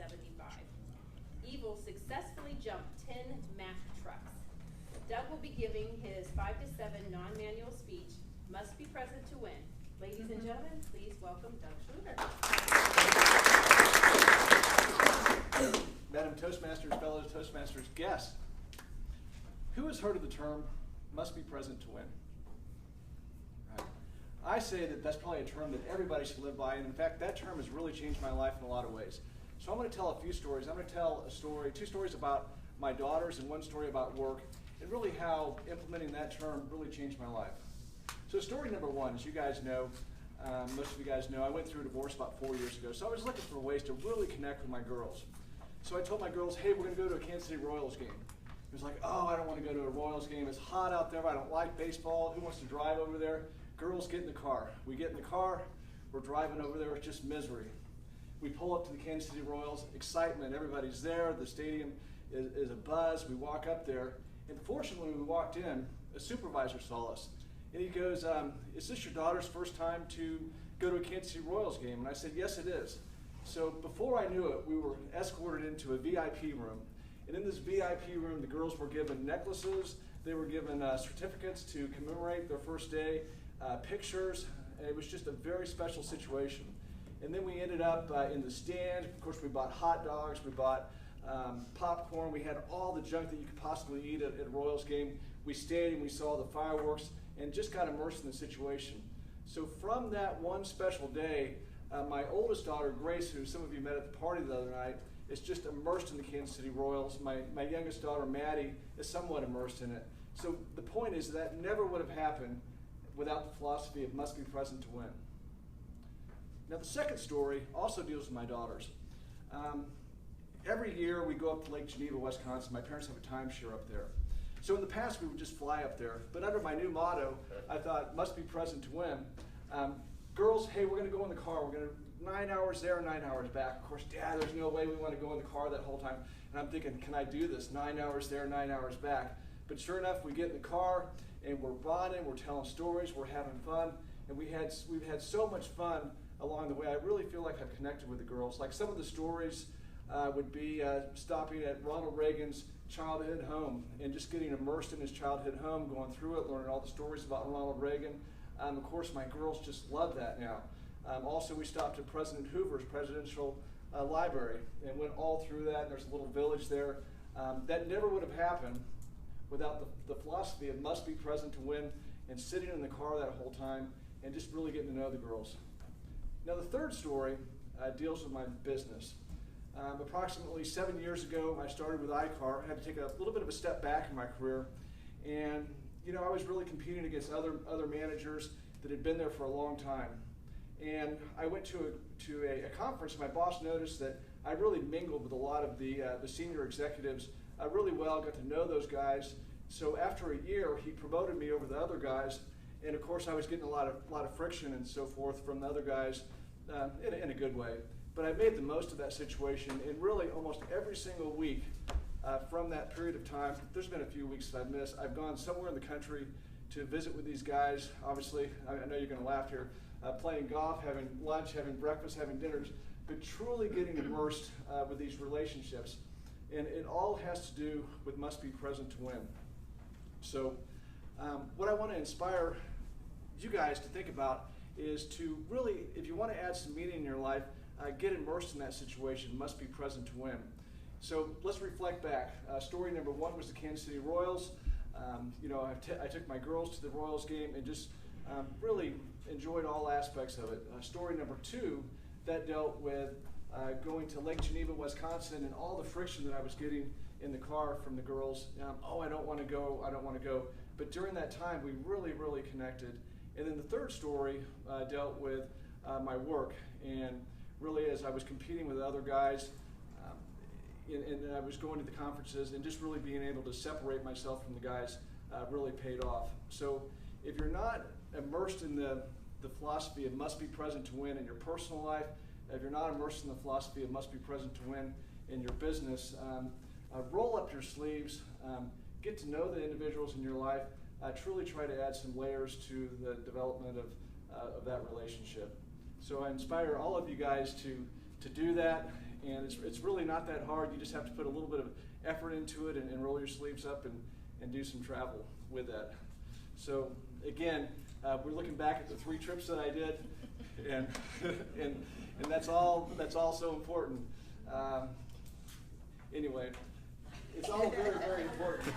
75. Evil successfully jumped 10 Mack trucks. Doug will be giving his 5 to 7 non-manual speech, Must Be Present to Win. Ladies and gentlemen, please welcome Doug Schluter. Madam Toastmasters, fellow Toastmasters, guests, who has heard of the term, must be present to win? Right. I say that that's probably a term that everybody should live by, and in fact, that term has really changed my life in a lot of ways. So I'm going to tell a few stories. I'm going to tell a story, 2 stories about my daughters and 1 story about work, and really how implementing that term really changed my life. So story number 1, as you guys know, most of you guys know, I went through a divorce about 4 years ago, so I was looking for ways to really connect with my girls. So I told my girls, hey, we're going to go to a Kansas City Royals game. It was like, oh, I don't want to go to a Royals game. It's hot out there. I don't like baseball. Who wants to drive over there? Girls, get in the car. We get in the car. We're driving over there. It's just misery. We pull up to the Kansas City Royals. Excitement. Everybody's there. The stadium is a buzz. We walk up there. And fortunately, when we walked in, a supervisor saw us. And he goes, is this your daughter's first time to go to a Kansas City Royals game? And I said, yes, it is. So before I knew it, we were escorted into a VIP room. And in this VIP room, the girls were given necklaces. They were given certificates to commemorate their first day, pictures. And it was just a very special situation. And then we ended up in the stand. Of course, we bought hot dogs. We bought popcorn. We had all the junk that you could possibly eat at a Royals game. We stayed and we saw the fireworks and just got immersed in the situation. So from that one special day, my oldest daughter, Grace, who some of you met at the party the other night, is just immersed in the Kansas City Royals. My youngest daughter, Maddie, is somewhat immersed in it. So the point is that never would have happened without the philosophy of must be present to win. Now the second story also deals with my daughters. Every year we go up to Lake Geneva, Wisconsin. My parents have a timeshare up there. So in the past we would just fly up there. But under my new motto, I thought must be present to win. Girls, hey, we're going to go in the car. We're going to 9 hours there, 9 hours back. Of course, Dad, there's no way we want to go in the car that whole time. And I'm thinking, can I do this? 9 hours there, 9 hours back. But sure enough, we get in the car and we're bonding, we're telling stories, we're having fun, and we've had so much fun along the way. I really feel like I've connected with the girls. Like some of the stories would be stopping at Ronald Reagan's childhood home and just getting immersed in his childhood home, going through it, learning all the stories about Ronald Reagan. Of course, my girls just love that now. Also, we stopped at President Hoover's presidential library and went all through that. And there's a little village there. That never would have happened without the philosophy of must be present to win and sitting in the car that whole time and just really getting to know the girls. Now, the third story deals with my business. Approximately 7 years ago, I started with iCar. I had to take a little bit of a step back in my career. And you know, I was really competing against other managers that had been there for a long time. And I went to a conference. My boss noticed that I really mingled with a lot of the senior executives really well, got to know those guys. So after a year, he promoted me over the other guys. And of course, I was getting a lot of friction and so forth from the other guys in a good way. But I made the most of that situation, and really almost every single week from that period of time, there's been a few weeks that I've missed. I've gone somewhere in the country to visit with these guys. Obviously, I know you're going to laugh here, playing golf, having lunch, having breakfast, having dinners, but truly getting immersed with these relationships. And it all has to do with must be present to win. So what I want to inspire you guys to think about is to really, if you want to add some meaning in your life, get immersed in that situation, must be present to win. So let's reflect back. Story number 1 was the Kansas City Royals. You know, I took my girls to the Royals game and just really enjoyed all aspects of it. Story number 2, that dealt with going to Lake Geneva, Wisconsin, and all the friction that I was getting in the car from the girls. Oh, I don't want to go, I don't want to go. But during that time, we really, really connected. And then the third story dealt with my work. And really, as I was competing with other guys, and I was going to the conferences and just really being able to separate myself from the guys really paid off. So if you're not immersed in the philosophy of must be present to win in your personal life, if you're not immersed in the philosophy of must be present to win in your business, roll up your sleeves, get to know the individuals in your life, truly try to add some layers to the development of that relationship. So I inspire all of you guys to to do that, and it's really not that hard. You just have to put a little bit of effort into it and roll your sleeves up and do some travel with that. So again, we're looking back at the 3 trips that I did, and and that's all so important. Anyway, it's all very, very important.